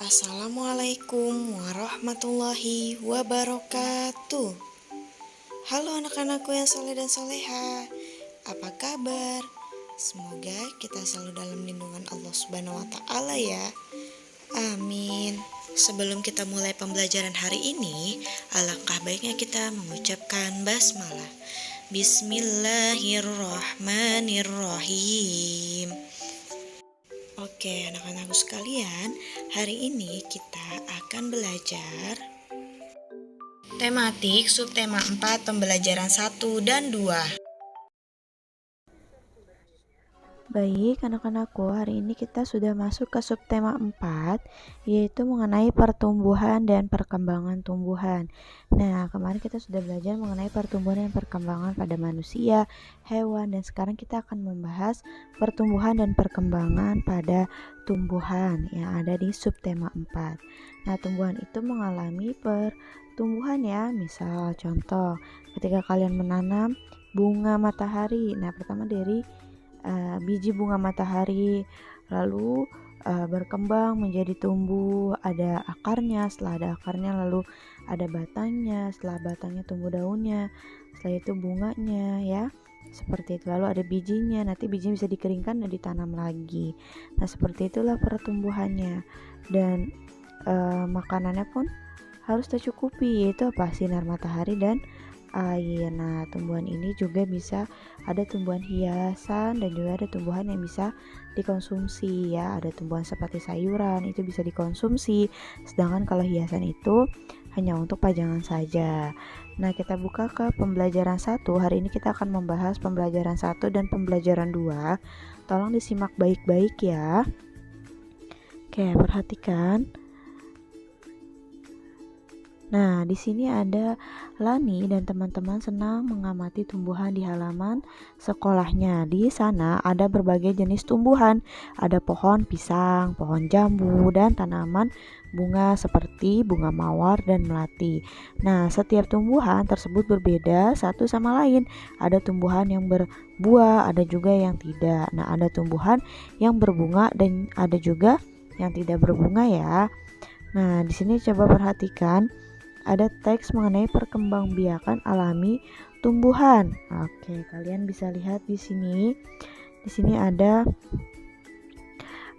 Assalamualaikum warahmatullahi wabarakatuh. Halo anak-anakku yang soleh dan soleha, apa kabar? Semoga kita selalu dalam lindungan Allah Subhanahu wa Ta'ala ya. Amin. Sebelum kita mulai pembelajaran hari ini, alangkah baiknya kita mengucapkan basmalah. Bismillahirrahmanirrahim. Oke, anak-anakku sekalian, hari ini kita akan belajar tematik subtema 4 pembelajaran 1 dan 2. Baik, anak-anakku, hari ini kita sudah masuk ke subtema 4, yaitu mengenai pertumbuhan dan perkembangan tumbuhan. Nah, kemarin kita sudah belajar mengenai pertumbuhan dan perkembangan pada manusia, hewan, dan sekarang kita akan membahas pertumbuhan dan perkembangan pada tumbuhan yang ada di subtema 4. Nah, tumbuhan itu mengalami pertumbuhan ya, misal contoh, ketika kalian menanam bunga matahari, nah pertama dari biji bunga matahari, lalu berkembang menjadi tumbuh, ada akarnya, setelah ada akarnya lalu ada batangnya, setelah batangnya tumbuh daunnya, setelah itu bunganya ya, seperti itu. Lalu ada bijinya, nanti bijinya bisa dikeringkan dan ditanam lagi. Nah, seperti itulah pertumbuhannya. Dan makanannya pun harus tercukupi, yaitu apa? Sinar matahari dan air. Nah, tumbuhan ini juga bisa ada tumbuhan hiasan dan juga ada tumbuhan yang bisa dikonsumsi ya. Ada tumbuhan seperti sayuran itu bisa dikonsumsi, sedangkan kalau hiasan itu hanya untuk pajangan saja. Nah, kita buka ke pembelajaran 1. Hari ini kita akan membahas pembelajaran 1 dan pembelajaran 2. Tolong disimak baik-baik ya. Oke, perhatikan. Nah, di sini ada Lani dan teman-teman senang mengamati tumbuhan di halaman sekolahnya. Di sana ada berbagai jenis tumbuhan. Ada pohon pisang, pohon jambu, dan tanaman bunga seperti bunga mawar dan melati. Nah, setiap tumbuhan tersebut berbeda satu sama lain. Ada tumbuhan yang berbuah, ada juga yang tidak. Nah, ada tumbuhan yang berbunga dan ada juga yang tidak berbunga ya. Nah, di sini coba perhatikan. Ada teks mengenai perkembangbiakan alami tumbuhan. Oke, kalian bisa lihat di sini. Di sini ada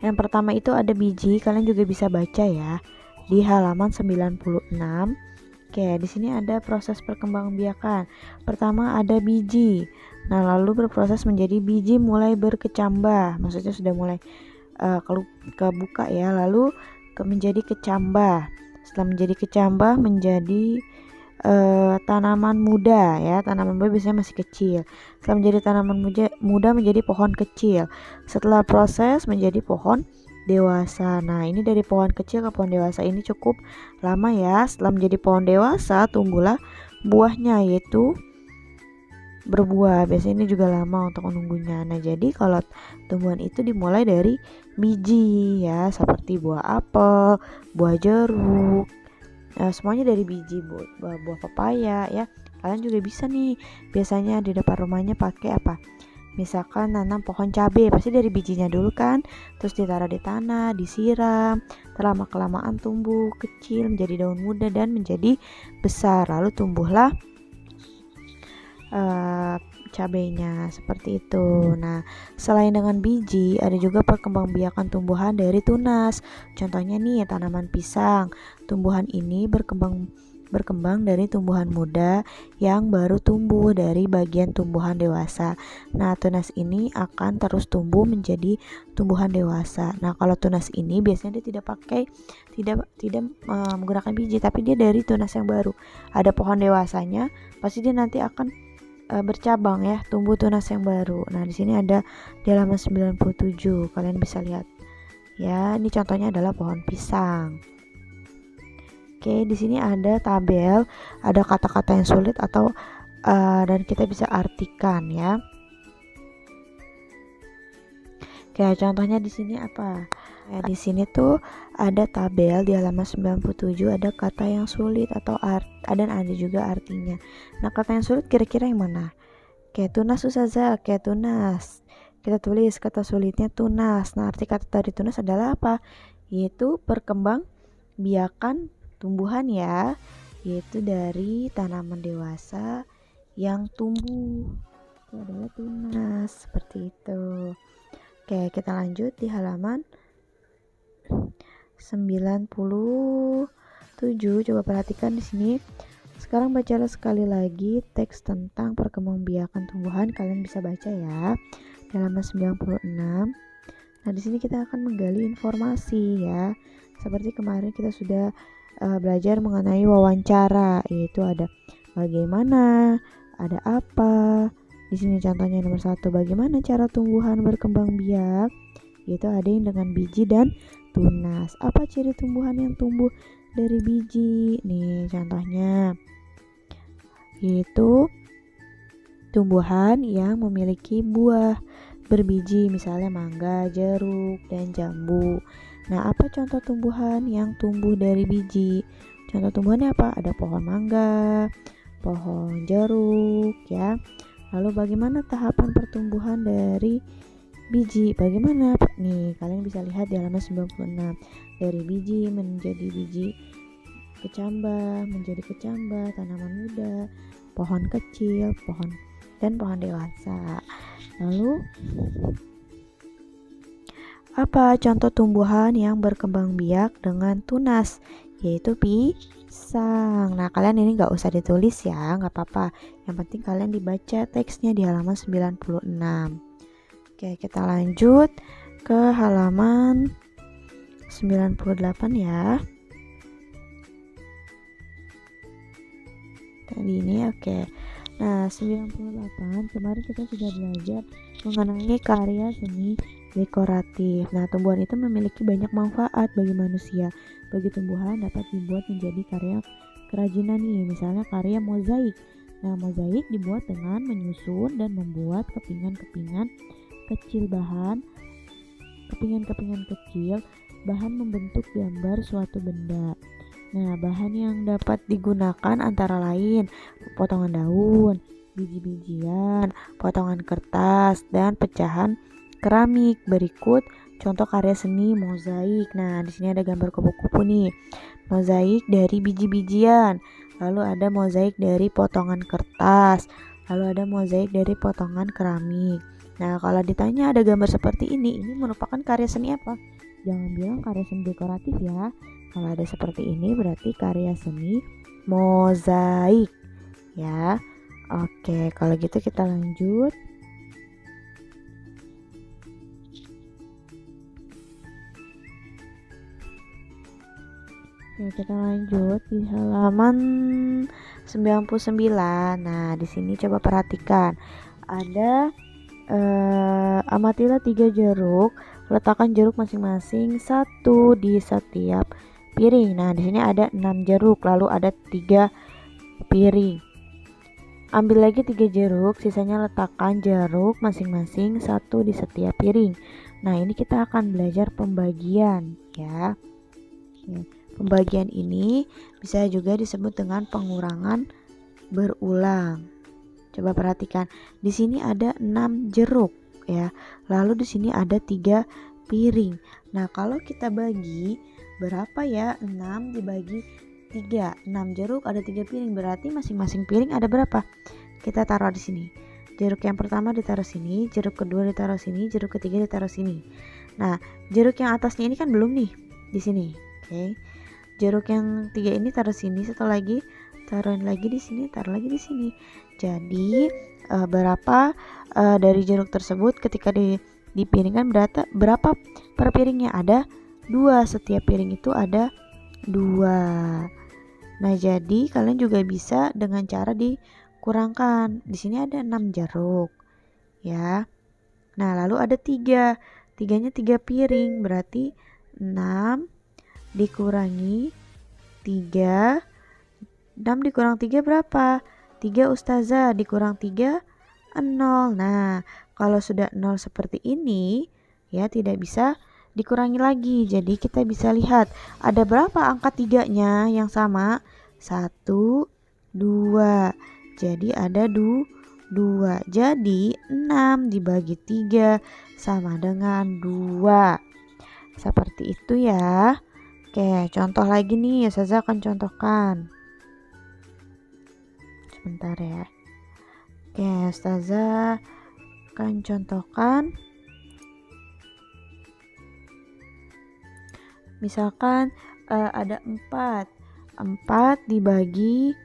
yang pertama itu ada biji, kalian juga bisa baca ya di halaman 96. Oke, di sini ada proses perkembangbiakan. Pertama ada biji. Nah, lalu berproses menjadi biji mulai berkecambah. Maksudnya sudah mulai kebuka ya, lalu menjadi kecambah. Setelah menjadi kecambah menjadi tanaman muda ya. Tanaman muda biasanya masih kecil. Setelah menjadi tanaman muda menjadi pohon kecil. Setelah proses menjadi pohon dewasa. Nah, ini dari pohon kecil ke pohon dewasa ini cukup lama ya. Setelah menjadi pohon dewasa tumbuhlah buahnya, yaitu berbuah. Biasanya ini juga lama untuk menunggunya. Nah, jadi kalau tumbuhan itu dimulai dari biji ya, seperti buah apel, buah jeruk. Semuanya dari biji, buah pepaya ya. Kalian juga bisa nih, biasanya di depan rumahnya pakai apa? Misalkan nanam pohon cabai, pasti dari bijinya dulu kan, terus ditaruh di tanah, disiram, lama-kelamaan tumbuh kecil menjadi daun muda dan menjadi besar, lalu tumbuhlah cabainya seperti itu. Nah, selain dengan biji, ada juga perkembangbiakan tumbuhan dari tunas. Contohnya nih, tanaman pisang. Tumbuhan ini berkembang dari tumbuhan muda yang baru tumbuh dari bagian tumbuhan dewasa. Nah, tunas ini akan terus tumbuh menjadi tumbuhan dewasa. Nah, kalau tunas ini biasanya dia tidak menggunakan biji, tapi dia dari tunas yang baru. Ada pohon dewasanya, pasti dia nanti akan bercabang ya, tumbuh tunas yang baru. Nah, di sini ada di halaman 97. Kalian bisa lihat. Ya, ini contohnya adalah pohon pisang. Oke, di sini ada tabel, ada kata-kata yang sulit atau dan kita bisa artikan ya. Oke, contohnya di sini apa? Di sini tuh ada tabel di halaman 97, ada kata yang sulit atau dan ada juga artinya. Nah, kata yang sulit kira-kira yang mana? Kayak tunas Ustazah, kayak tunas. Kita tulis kata sulitnya tunas. Nah, arti kata dari tunas adalah apa? Yaitu biakan tumbuhan ya, yaitu dari tanaman dewasa yang tumbuh. Itu adalah tunas, seperti itu. Oke, kita lanjut di halaman 97. Coba perhatikan di sini. Sekarang bacalah sekali lagi teks tentang perkembangbiakan tumbuhan. Kalian bisa baca ya. Di halaman 96. Nah, di sini kita akan menggali informasi ya. Seperti kemarin kita sudah belajar mengenai wawancara, yaitu ada bagaimana, ada apa. Di sini contohnya nomor 1, bagaimana cara tumbuhan berkembang biak, yaitu ada yang dengan biji dan tunas. Apa ciri tumbuhan yang tumbuh dari biji? Nih contohnya, yaitu tumbuhan yang memiliki buah berbiji, misalnya mangga, jeruk, dan jambu. Nah, apa contoh tumbuhan yang tumbuh dari biji? Contoh tumbuhannya apa? Ada pohon mangga, pohon jeruk ya. Lalu bagaimana tahapan pertumbuhan dari biji? Bagaimana? Nih, kalian bisa lihat di halaman 96. Dari biji menjadi biji kecambah, menjadi kecambah, tanaman muda, pohon kecil, pohon dewasa. Lalu apa contoh tumbuhan yang berkembang biak dengan tunas? Yaitu pisang. Nah, kalian ini gak usah ditulis ya, gak apa-apa. Yang penting kalian dibaca teksnya di halaman 96. Oke, kita lanjut ke halaman 98 ya. Tadi ini oke. Nah, 98 kemarin kita sudah belajar mengenai karya seni dekoratif. Nah, tumbuhan itu memiliki banyak manfaat bagi manusia. Bagi tumbuhan dapat dibuat menjadi karya kerajinan nih, misalnya karya mozaik. Nah, mozaik dibuat dengan menyusun dan membuat kepingan-kepingan kecil bahan membentuk gambar suatu benda. Nah, bahan yang dapat digunakan antara lain potongan daun, biji-bijian, potongan kertas, dan pecahan keramik. Berikut contoh karya seni mozaik. Nah, di sini ada gambar kupu-kupu nih. Mozaik dari biji-bijian. Lalu ada mozaik dari potongan kertas. Lalu ada mozaik dari potongan keramik. Nah, kalau ditanya ada gambar seperti ini merupakan karya seni apa? Jangan bilang karya seni dekoratif ya. Kalau ada seperti ini berarti karya seni mozaik ya. Oke, kalau gitu kita lanjut. Oke, kita lanjut di halaman 99. Nah, di sini coba perhatikan. Ada amatilah 3 jeruk, letakkan jeruk masing-masing 1 di setiap piring. Nah, di sini ada 6 jeruk, lalu ada 3 piring. Ambil lagi 3 jeruk, sisanya letakkan jeruk masing-masing 1 di setiap piring. Nah, ini kita akan belajar pembagian ya. Pembagian ini bisa juga disebut dengan pengurangan berulang. Coba perhatikan, di sini ada 6 jeruk ya. Lalu di sini ada 3 piring. Nah, kalau kita bagi berapa ya? 6 dibagi 3. 6 jeruk ada 3 piring, berarti masing-masing piring ada berapa? Kita taruh di sini. Jeruk yang pertama ditaruh sini, jeruk kedua ditaruh sini, jeruk ketiga ditaruh sini. Nah, jeruk yang atasnya ini kan belum nih di sini. Oke. Jeruk yang 3 ini taruh sini, satu lagi taruhin lagi di sini, taruh lagi di sini. Jadi berapa dari jeruk tersebut ketika dipiringkan berapa per piringnya? Ada 2, setiap piring itu ada 2. Nah, jadi kalian juga bisa dengan cara dikurangkan. Di sini ada 6 jeruk ya. Nah, lalu ada 3, 3-nya 3 piring, berarti 6 dikurangi 3. 6 dikurang 3 berapa? 3 ustazah, dikurang 3 0. Nah, kalau sudah 0 seperti ini ya tidak bisa dikurangi lagi. Jadi kita bisa lihat ada berapa angka 3-nya yang sama? 1, 2. Jadi ada 2. Jadi 6 dibagi 3 sama dengan 2. Seperti itu ya. Oke, contoh lagi nih, Ustazah akan contohkan. Sebentar ya. Oke, Ustazah akan contohkan. Misalkan ada 4. 4 dibagi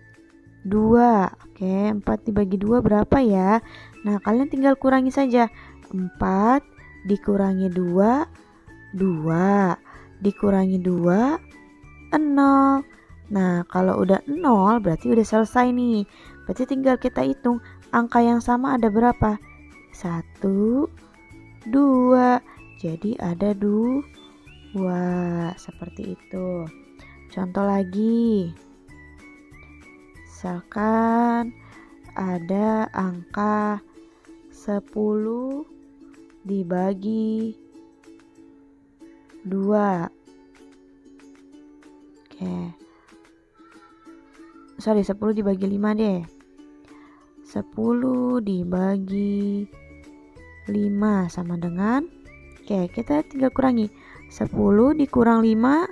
2. Oke, 4 dibagi 2 berapa ya? Nah, kalian tinggal kurangi saja. 4 dikurangi 2, 2. Dikurangi 2, 0. Nah, kalau udah 0 berarti udah selesai nih. Berarti tinggal kita hitung angka yang sama ada berapa? 1, 2. Jadi ada 2. Seperti itu. Contoh lagi. Misalkan ada angka 10 dibagi 2. Oke. Sorry, 10 dibagi 5 deh. 10 dibagi 5 sama dengan, oke, kita tinggal kurangi. 10 dikurang 5,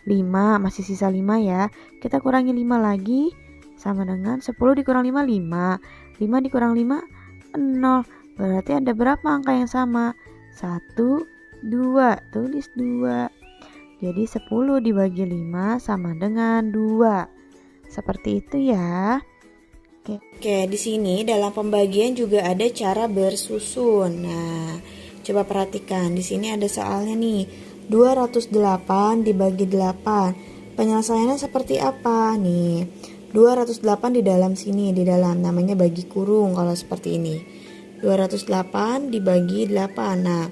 5, masih sisa 5 ya. Kita kurangi 5 lagi sama dengan 10 dikurang 5, 5. 5 dikurang 5, 0. Berarti ada berapa angka yang sama? 1, 2. Tulis 2. Jadi 10 dibagi 5 sama dengan 2. Seperti itu ya. Oke, di sini dalam pembagian juga ada cara bersusun. Nah, coba perhatikan. Di sini ada soalnya nih. 208 dibagi 8. Penyelesaiannya seperti apa? Nih, 208 di dalam sini, di dalam namanya bagi kurung kalau seperti ini. 208 dibagi 8. Nah,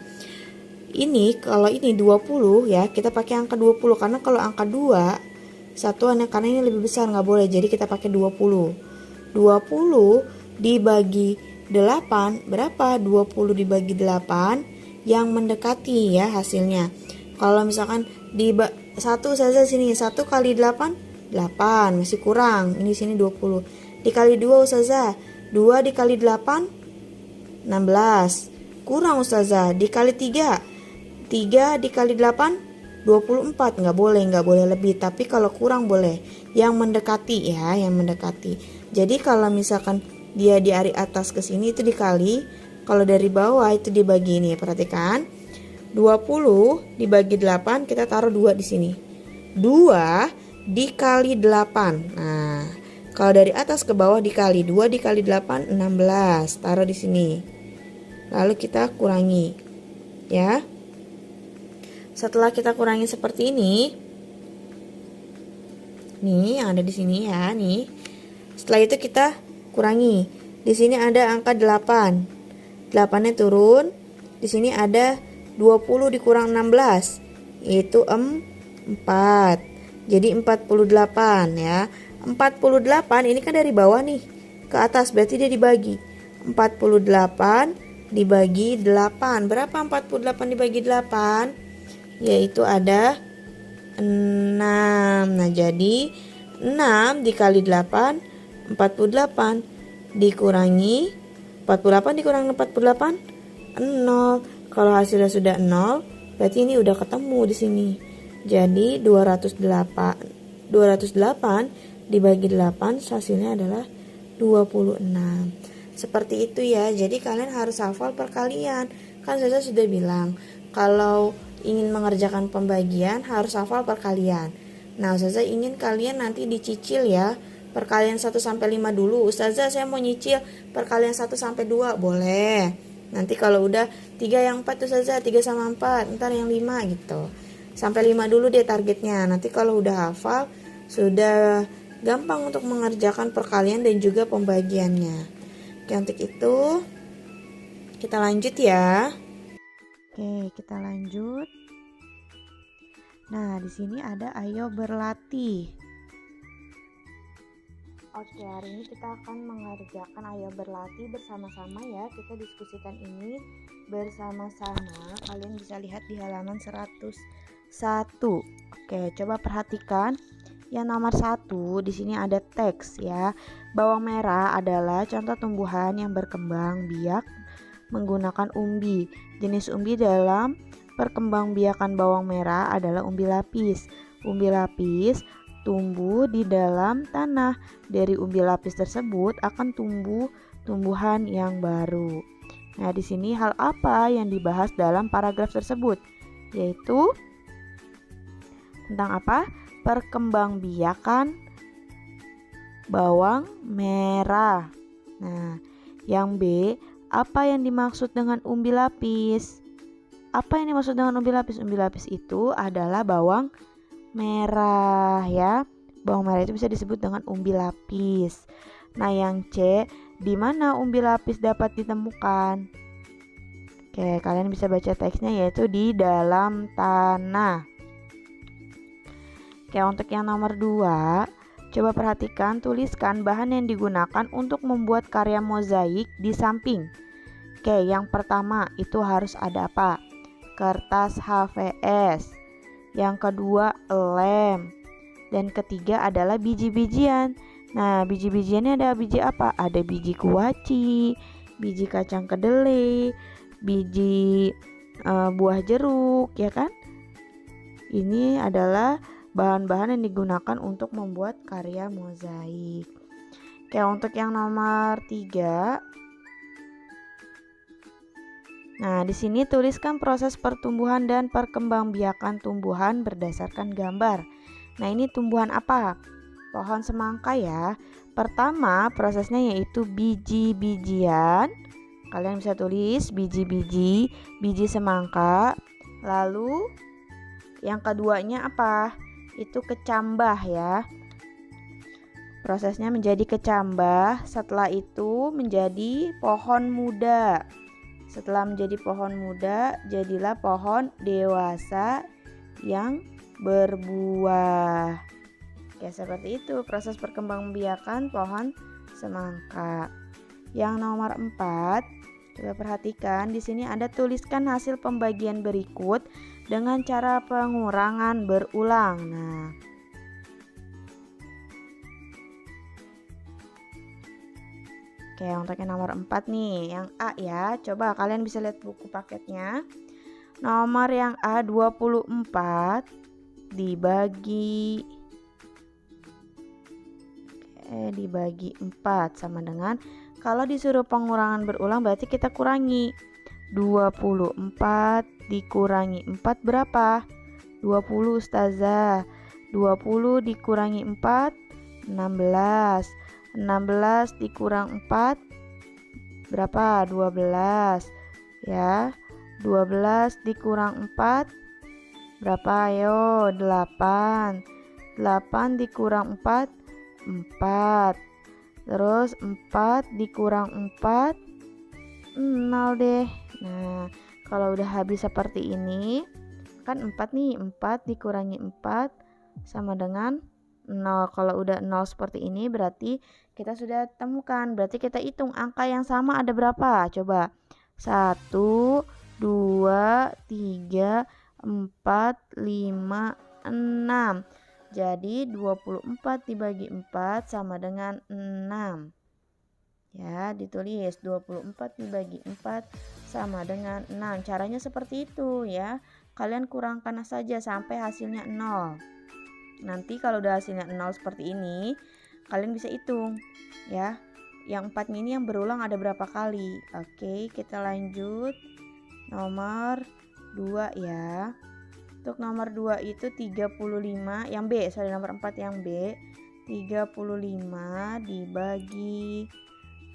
ini kalau ini 20 ya, kita pakai angka 20 karena kalau angka 2 satuannya karena ini lebih besar nggak boleh. Jadi kita pakai 20. 20 dibagi 8 berapa? 20 dibagi 8 yang mendekati ya hasilnya. Kalau misalkan di 1 saja sini, 1 kali 8 8, masih kurang. Ini sini 20. Dikali 2 Ustazah, 2 dikali 8 16. Kurang Ustazah. Dikali 3, 3 dikali 8 24. Nggak boleh lebih. Tapi kalau kurang boleh. Yang mendekati ya, yang mendekati. Jadi kalau misalkan dia dari atas ke sini itu dikali, kalau dari bawah itu dibagi nih, perhatikan. 20 dibagi 8, kita taruh 2 di sini. 2 dikali 8. Nah, kalau dari atas ke bawah dikali 2 dikali 8 16. Taruh di sini. Lalu kita kurangi. Ya. Setelah kita kurangi seperti ini, nih yang ada di sini ya, nih. Setelah itu kita kurangi. Di sini ada angka 8. 8-nya turun. Di sini ada 20 dikurang 16, yaitu 4. Jadi 48 ya. 48 ini kan dari bawah nih ke atas, berarti dia dibagi. 48 dibagi 8. Berapa 48 dibagi 8? Yaitu ada 6. Nah, jadi 6 dikali 8 48 dikurangi 48 dikurangi 48 0. Kalau hasilnya sudah 0, berarti ini udah ketemu di sini. Jadi 208 dibagi 8 hasilnya adalah 26. Seperti itu ya. Jadi kalian harus hafal perkalian. Kan saya sudah bilang kalau ingin mengerjakan pembagian harus hafal perkalian. Nah, Ustazah ingin kalian nanti dicicil ya. Perkalian 1 sampai 5 dulu. Ustazah saya mau nyicil perkalian 1 sampai 2, boleh. Nanti kalau udah 3 yang 4 Ustazah, 3 sama 4, ntar yang 5 gitu. Sampai 5 dulu deh targetnya. Nanti kalau udah hafal, sudah gampang untuk mengerjakan perkalian dan juga pembagiannya. Oke, untuk itu kita lanjut ya. Oke, kita lanjut. Nah, di sini ada ayo berlatih. Oke, hari ini kita akan mengerjakan ayo berlatih bersama-sama ya. Kita diskusikan ini bersama-sama. Kalian bisa lihat di halaman 101. Oke, coba perhatikan. Yang nomor 1 di sini ada teks ya. Bawang merah adalah contoh tumbuhan yang berkembang biak menggunakan umbi. Jenis umbi dalam perkembangbiakan bawang merah adalah umbi lapis. Umbi lapis tumbuh di dalam tanah. Dari umbi lapis tersebut akan tumbuh tumbuhan yang baru. Nah, di sini hal apa yang dibahas dalam paragraf tersebut? Yaitu tentang apa? Perkembangbiakan bawang merah. Nah, yang B, apa yang dimaksud dengan umbi lapis? Apa yang dimaksud dengan umbi lapis? Umbi lapis itu adalah bawang merah ya. Bawang merah itu bisa disebut dengan umbi lapis. Nah, yang C, di mana umbi lapis dapat ditemukan? Oke, kalian bisa baca teksnya yaitu di dalam tanah. Oke, untuk yang nomor 2, coba perhatikan, tuliskan bahan yang digunakan untuk membuat karya mozaik di samping. Oke, yang pertama itu harus ada apa? Kertas HVS. Yang kedua, lem. Dan ketiga adalah biji-bijian. Nah, biji-bijiannya ada biji apa? Ada biji kuaci, biji kacang kedelai, biji buah jeruk, ya kan? Ini adalah bahan-bahan yang digunakan untuk membuat karya mozaik. Oke, untuk yang nomor 3. Nah, di sini tuliskan proses pertumbuhan dan perkembangbiakan tumbuhan berdasarkan gambar. Nah, ini tumbuhan apa? Pohon semangka ya. Pertama, prosesnya yaitu biji-bijian. Kalian bisa tulis biji-biji, biji semangka. Lalu yang keduanya apa? Itu kecambah ya. Prosesnya menjadi kecambah, setelah itu menjadi pohon muda. Setelah menjadi pohon muda, jadilah pohon dewasa yang berbuah. Oke, seperti itu proses perkembangbiakan pohon semangka. Yang nomor 4, coba perhatikan di sini ada tuliskan hasil pembagian berikut dengan cara pengurangan berulang. Nah, oke, untuk yang nomor 4 nih, yang A ya. Coba kalian bisa lihat buku paketnya. Nomor yang A 24 dibagi 4 sama dengan, kalau disuruh pengurangan berulang berarti kita kurangi. 24 dikurangi 4 berapa? 20 Ustazah. 20 dikurangi 4 16. 16 dikurang 4 berapa? 12 ya. 12 dikurang 4 berapa? Ayo, 8. 8 dikurang 4 4. Terus 4 dikurang 4 0 deh. Nah, kalau udah habis seperti ini, kan 4 nih, 4 dikurangi 4 sama dengan 0. Kalau udah 0 seperti ini berarti kita sudah temukan. Berarti kita hitung angka yang sama ada berapa? Coba. 1, 2, 3, 4, 5, 6. Jadi 24 dibagi 4 sama dengan 6. Ya, ditulis 24 dibagi 4 sama dengan 6. Caranya seperti itu ya. Kalian kurangkan saja sampai hasilnya 0. Nanti kalau udah hasilnya 0 seperti ini, kalian bisa hitung ya. Yang 4 ini yang berulang ada berapa kali. Oke, kita lanjut. Nomor 2 ya. Untuk nomor 2 itu 35, yang B, nomor 4 yang B, 35 dibagi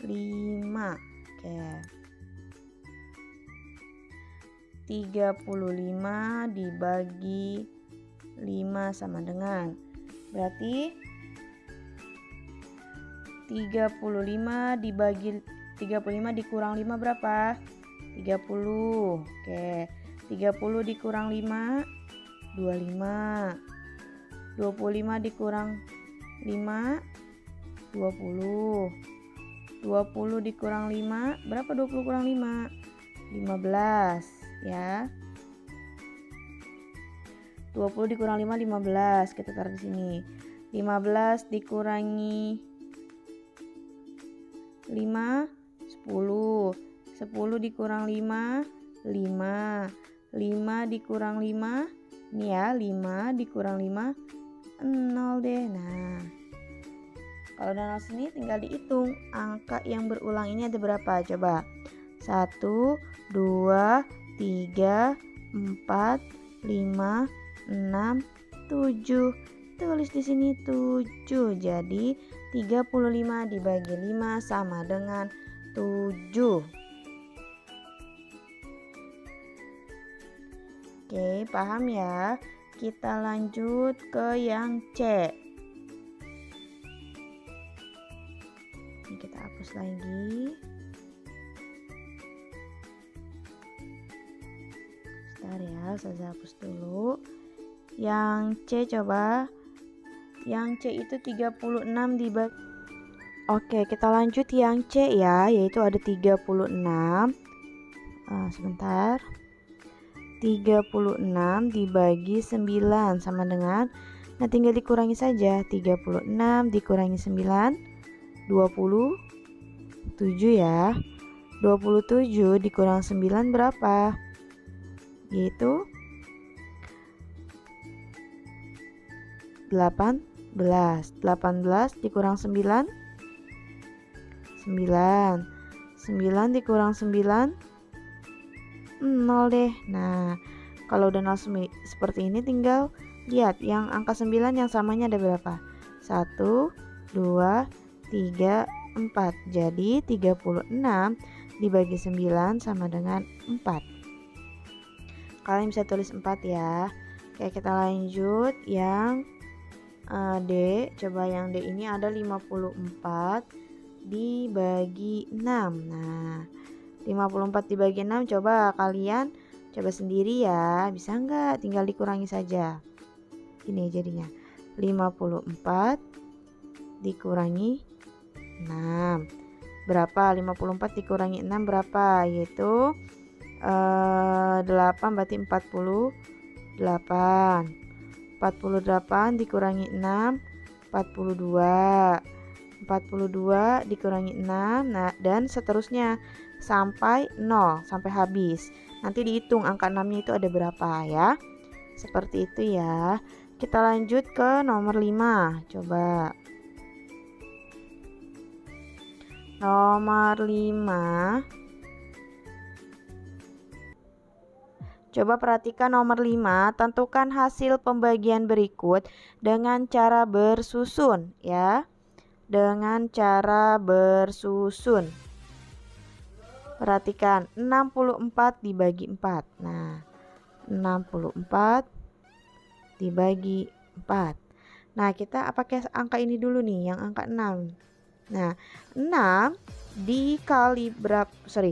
5. Oke. 35 dibagi 5 sama dengan, berarti 35 dikurang 5 berapa? 30. Oke. 30 dikurang 5 25. 25 dikurang 5 20. 20 dikurang 5 berapa? 20 kurang 5 15 ya. 20 dikurang 5 15. Kita taruh di sini. 15 dikurangi 5 10. 10 dikurang 5 5. 5 dikurang 5 Ini ya, 5 dikurang 5, 0 deh. Nah, kalau udah 0 sini tinggal dihitung. Angka yang berulang ini ada berapa? Coba. 1, 2, 3, 4, 5, 6, 7. Tulis di sini 7. Jadi 35 dibagi 5 sama dengan 7. Oke, paham ya? Kita lanjut ke yang C. Ini kita hapus lagi. Bentar ya, saya hapus dulu. Yang C coba. Yang C itu 36 dibagi. Oke, kita lanjut yang C ya, yaitu ada 36. Sebentar. 36 dibagi 9 sama dengan, nah tinggal dikurangi saja. 36 dikurangi 9, 27 ya. 27 dikurang 9 berapa? Yaitu 18. 18 dikurang 9, 9. 9 dikurang 9, 0 deh. Nah, kalau udah 0 seperti ini tinggal lihat yang angka 9 yang samanya ada berapa? 1, 2, 3, 4. Jadi 36 dibagi 9 sama dengan 4. Kalian bisa tulis 4 ya. Oke, kita lanjut yang D. Coba yang D ini ada 54 dibagi 6. Nah, 54 dibagi 6, coba kalian coba sendiri ya. Bisa nggak? Tinggal dikurangi saja. Ini jadinya 54 dikurangi 6. Berapa? 54 dikurangi 6 berapa? Yaitu 8, berarti 48. 48 dikurangi 6, 42. 42 dikurangi 6, nah dan seterusnya sampai 0, sampai habis. Nanti dihitung angka 6-nya itu ada berapa ya. Seperti itu ya. Kita lanjut ke nomor 5. Coba. Nomor 5. Coba perhatikan nomor 5, tentukan hasil pembagian berikut dengan cara bersusun ya. Dengan cara bersusun. Perhatikan 64 dibagi 4. Nah, 64 dibagi 4. Nah, kita pakai angka ini dulu nih, yang angka 6. Nah, 6 dikali berapa? 6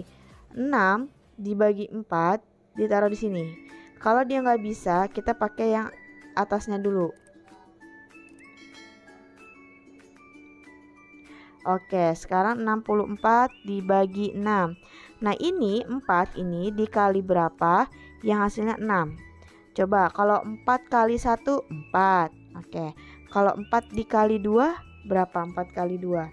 dibagi 4 ditaruh di sini. Kalau dia nggak bisa, kita pakai yang atasnya dulu. Oke, sekarang 64 dibagi 6. Nah, ini 4 ini dikali berapa? Yang hasilnya 6. Coba, kalau 4 kali 1, 4. Oke, kalau 4 dikali 2, berapa 4 kali 2?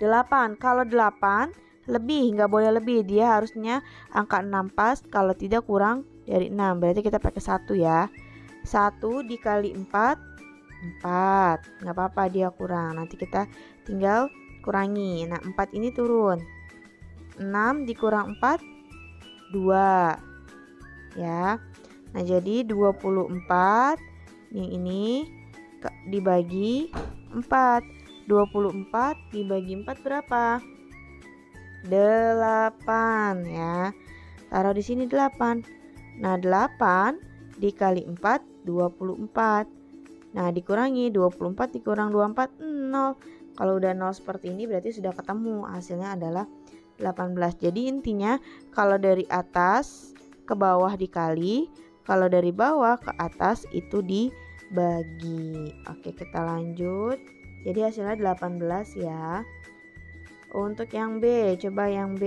8. Kalau 8, lebih, nggak boleh lebih. Dia harusnya angka 6 pas, kalau tidak kurang dari 6. Berarti kita pakai 1 ya. 1 dikali 4, 4. Nggak apa-apa dia kurang. Nanti kita tinggal kurangi. Nah, 4 ini turun. 6 dikurang 4, 2. Ya. Nah, jadi 24 yang ini dibagi 4. 24 dibagi 4 berapa? 8 ya. Taruh di sini 8. Nah, 8 dikali 4, 24. Nah, dikurangi 24 dikurang 24, 0. Kalau udah 0 seperti ini berarti sudah ketemu. Hasilnya adalah 18. Jadi intinya kalau dari atas ke bawah dikali, kalau dari bawah ke atas itu dibagi. Oke, kita lanjut. Jadi hasilnya 18 ya. Untuk yang B, coba yang B.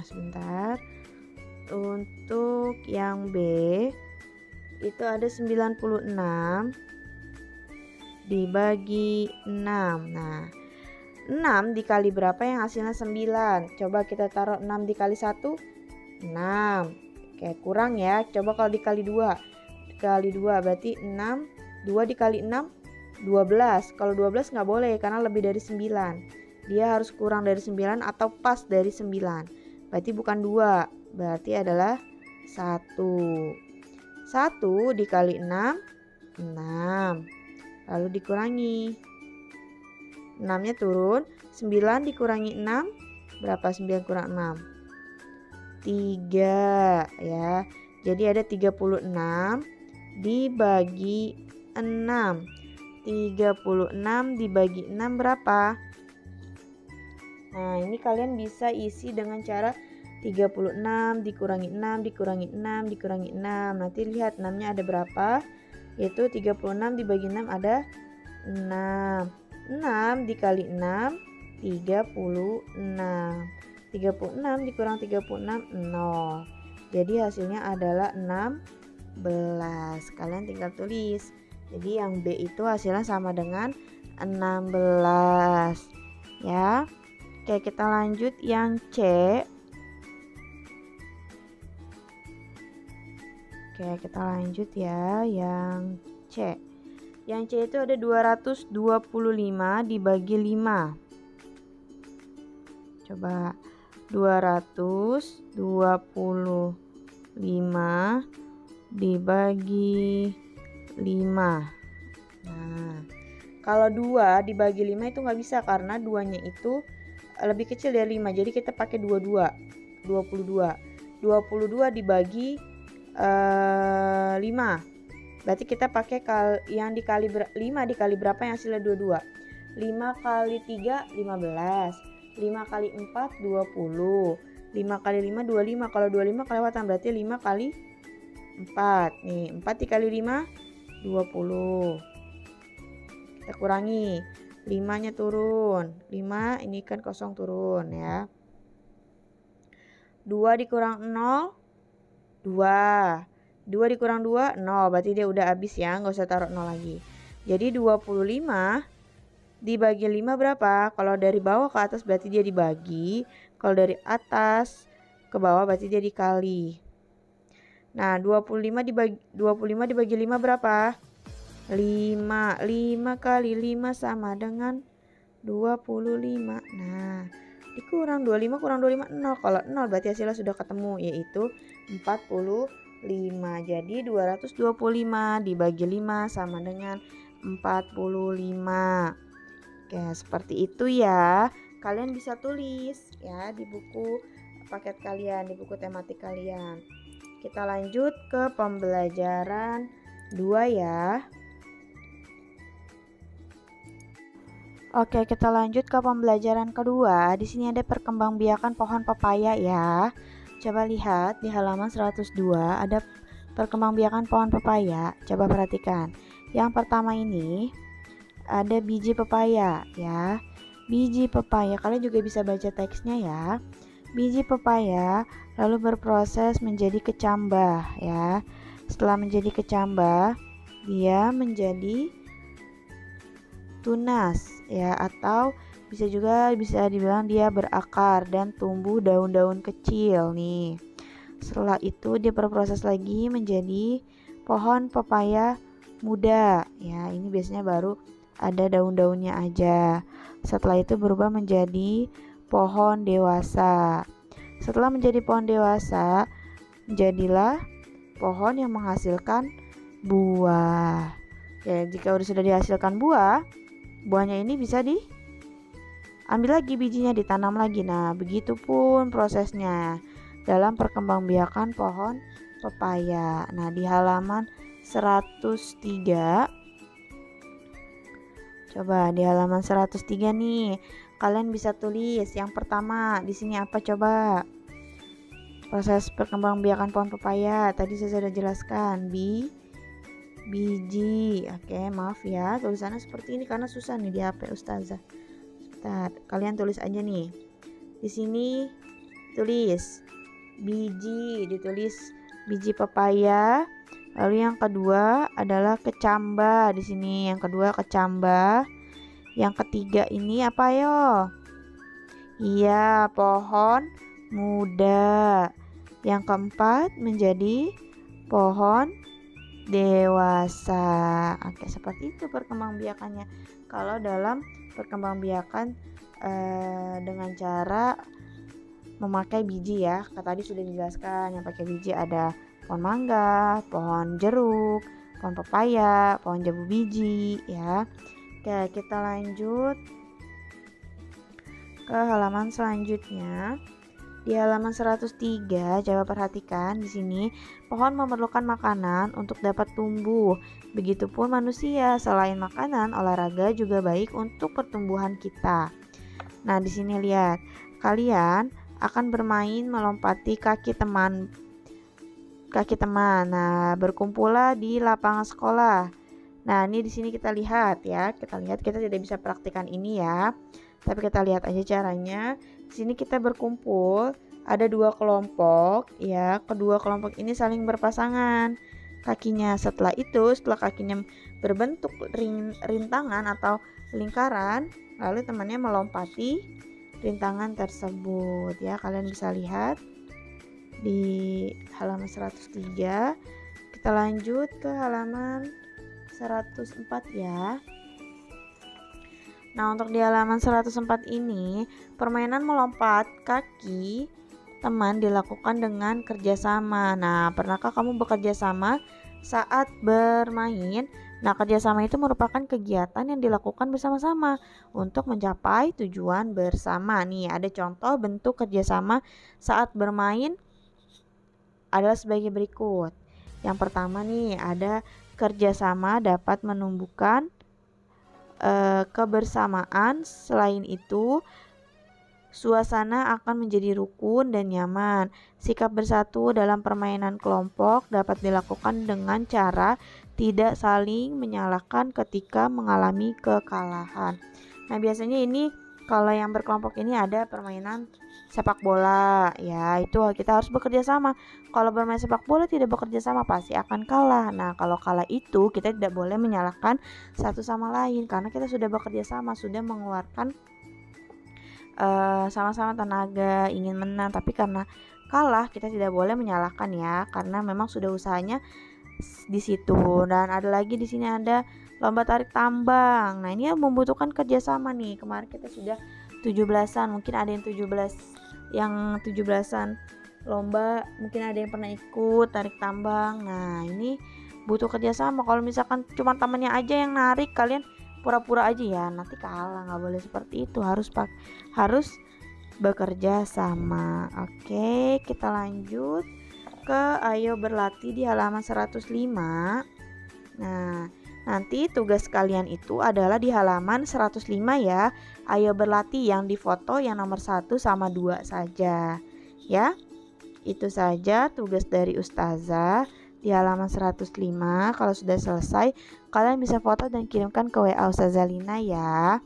Sebentar. Untuk yang B itu ada 96 dibagi 6. Nah, 6 dikali berapa yang hasilnya 9? Coba kita taruh 6 dikali 1, 6. Oke, kurang ya. Coba kalau dikali 2. Dikali 2 berarti 6. 2 dikali 6 12. Kalau 12 nggak boleh karena lebih dari 9. Dia harus kurang dari 9 atau pas dari 9. Berarti bukan 2, berarti adalah 1. 1 dikali 6 6. Lalu dikurangi. 6-nya turun. 9 dikurangi 6 berapa? 9 kurang 6 3 ya. Jadi ada 36 dibagi 6. 36 dibagi 6 berapa? Nah, ini kalian bisa isi dengan cara 36 dikurangi 6 dikurangi 6 dikurangi 6. Nanti lihat 6-nya ada berapa? Yaitu 36 dibagi 6 ada 6. 6 dikali 6 36. 36 dikurang 36 0. Jadi hasilnya adalah 16. Kalian tinggal tulis. Jadi yang B itu hasilnya sama dengan 16 ya. Oke, kita lanjut yang C. Oke, kita lanjut ya yang C. Yang C itu ada 225 dibagi 5. Coba 225 dibagi 5. Nah, kalau 2 dibagi 5 itu nggak bisa karena 2-nya itu lebih kecil dari 5. Jadi kita pakai 22. 22 dibagi 5. Berarti kita pakai yang dikali 5 dikali berapa yang hasilnya 22? 5 kali 3 15. 5 kali 4 20. 5 kali 5 25. Kalau 25 kelewatan berarti 5 kali 4. Nih, 4 dikali 5 20. Kita kurangi. 5-nya turun. 5 ini kan kosong turun ya. 2 dikurang 0 2. 2 dikurang 2 0. Berarti dia udah habis ya, nggak usah taruh 0 lagi. Jadi 25 dibagi 5 berapa? Kalau dari bawah ke atas berarti dia dibagi. Kalau dari atas ke bawah berarti dia dikali. Nah, 25 dibagi 5 berapa? 5. 5 kali 5 sama dengan 25. Nah, dikurang 25 kurang 25 0. Kalau 0 berarti hasilnya sudah ketemu, yaitu 45. Jadi 225 dibagi 5 sama dengan 45. Oke, seperti itu ya. Kalian bisa tulis ya di buku paket kalian, di buku tematik kalian. Kita lanjut ke pembelajaran 2 ya. Oke, kita lanjut ke pembelajaran kedua. Di sini ada perkembangbiakan pohon pepaya ya. Coba lihat di halaman 102 ada perkembangbiakan pohon pepaya. Coba perhatikan. Yang pertama ini ada biji pepaya ya. Biji pepaya, kalian juga bisa baca teksnya ya. Biji pepaya lalu berproses menjadi kecambah ya. Setelah menjadi kecambah, dia menjadi tunas ya, atau bisa dibilang dia berakar dan tumbuh daun-daun kecil nih. Setelah itu dia berproses lagi menjadi pohon pepaya muda ya. Ini biasanya baru ada daun-daunnya aja. Setelah itu berubah menjadi pohon dewasa. Setelah menjadi pohon dewasa, jadilah pohon yang menghasilkan buah. Ya, jika sudah dihasilkan buah, buahnya ini bisa diambil lagi bijinya, ditanam lagi. Nah, begitupun prosesnya dalam perkembangbiakan pohon pepaya. Nah, di halaman 103, coba di halaman 103 nih, kalian bisa tulis yang pertama di sini apa coba? Proses perkembangbiakan pohon pepaya tadi saya sudah jelaskan, biji. Oke, maaf ya tulisannya seperti ini karena susah nih di HP Ustazah. Sebentar, kalian tulis aja nih. Di sini tulis biji, ditulis biji pepaya. Lalu yang kedua adalah kecambah di sini. Yang kedua kecambah. Yang ketiga ini apa yo? Iya, pohon muda. Yang keempat menjadi pohon dewasa. Oke, seperti itu perkembangbiakannya. Kalau dalam perkembangbiakan dengan cara memakai biji ya. Tadi sudah dijelaskan yang pakai biji ada pohon mangga, pohon jeruk, pohon pepaya, pohon jambu biji ya. Oke, kita lanjut ke halaman selanjutnya. Di halaman 103, coba perhatikan di sini, pohon memerlukan makanan untuk dapat tumbuh. Begitupun manusia, selain makanan, olahraga juga baik untuk pertumbuhan kita. Nah, di sini lihat, kalian akan bermain melompati kaki teman. Nah, berkumpullah di lapangan sekolah. Nah, ini di sini kita lihat ya. Kita tidak bisa praktikkan ini ya. Tapi kita lihat aja caranya. Di sini kita berkumpul, ada 2 kelompok ya. Kedua kelompok ini saling berpasangan kakinya. Setelah kakinya berbentuk rintangan atau lingkaran, lalu temannya melompati rintangan tersebut ya. Kalian bisa lihat di halaman 103. Kita lanjut ke halaman 104 ya. Nah, untuk di halaman 104 ini, permainan melompat kaki teman dilakukan dengan kerjasama. Nah, pernahkah kamu bekerja sama saat bermain? Nah, kerjasama itu merupakan kegiatan yang dilakukan bersama-sama untuk mencapai tujuan bersama. Nih, ada contoh bentuk kerjasama saat bermain adalah sebagai berikut. Yang pertama nih, ada kerjasama dapat menumbuhkan kebersamaan. Selain itu, suasana akan menjadi rukun dan nyaman. Sikap bersatu dalam permainan kelompok dapat dilakukan dengan cara tidak saling menyalahkan ketika mengalami kekalahan. Nah, biasanya ini kalau yang berkelompok ini ada permainan sepak bola ya, itu kita harus bekerja sama. Kalau bermain sepak bola tidak bekerja sama pasti akan kalah. Nah, kalau kalah itu kita tidak boleh menyalahkan satu sama lain karena kita sudah bekerja sama, sudah mengeluarkan sama-sama tenaga ingin menang. Tapi karena kalah kita tidak boleh menyalahkan ya, karena memang sudah usahanya di situ. Dan ada lagi di sini ada lomba tarik tambang. Nah, ini membutuhkan kerjasama nih. Kemarin kita sudah 17-an, mungkin ada yang 17-an lomba, mungkin ada yang pernah ikut tarik tambang. Nah, ini butuh kerjasama. Kalau misalkan cuma temannya aja yang narik, kalian pura-pura aja ya, nanti kalah. Nggak boleh seperti itu, harus bekerja sama. Oke, kita lanjut ke ayo berlatih di halaman 105. Nah, nanti tugas kalian itu adalah di halaman 105 ya. Ayo berlatih yang difoto yang nomor 1 sama 2 saja ya. Itu saja tugas dari Ustazah di halaman 105. Kalau sudah selesai, kalian bisa foto dan kirimkan ke WA Ustazah Lina ya.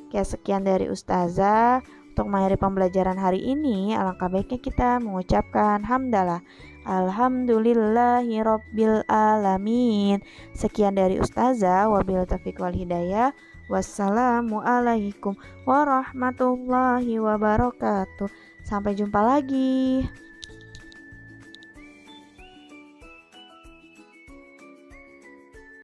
Oke, sekian dari Ustazah. Untuk mengakhiri pembelajaran hari ini, alangkah baiknya kita mengucapkan hamdalah. Alhamdulillahirabbil alamin. Sekian dari Ustazah, wabillahi taufiq wal hidayah. Wassalamualaikum warahmatullahi wabarakatuh. Sampai jumpa lagi.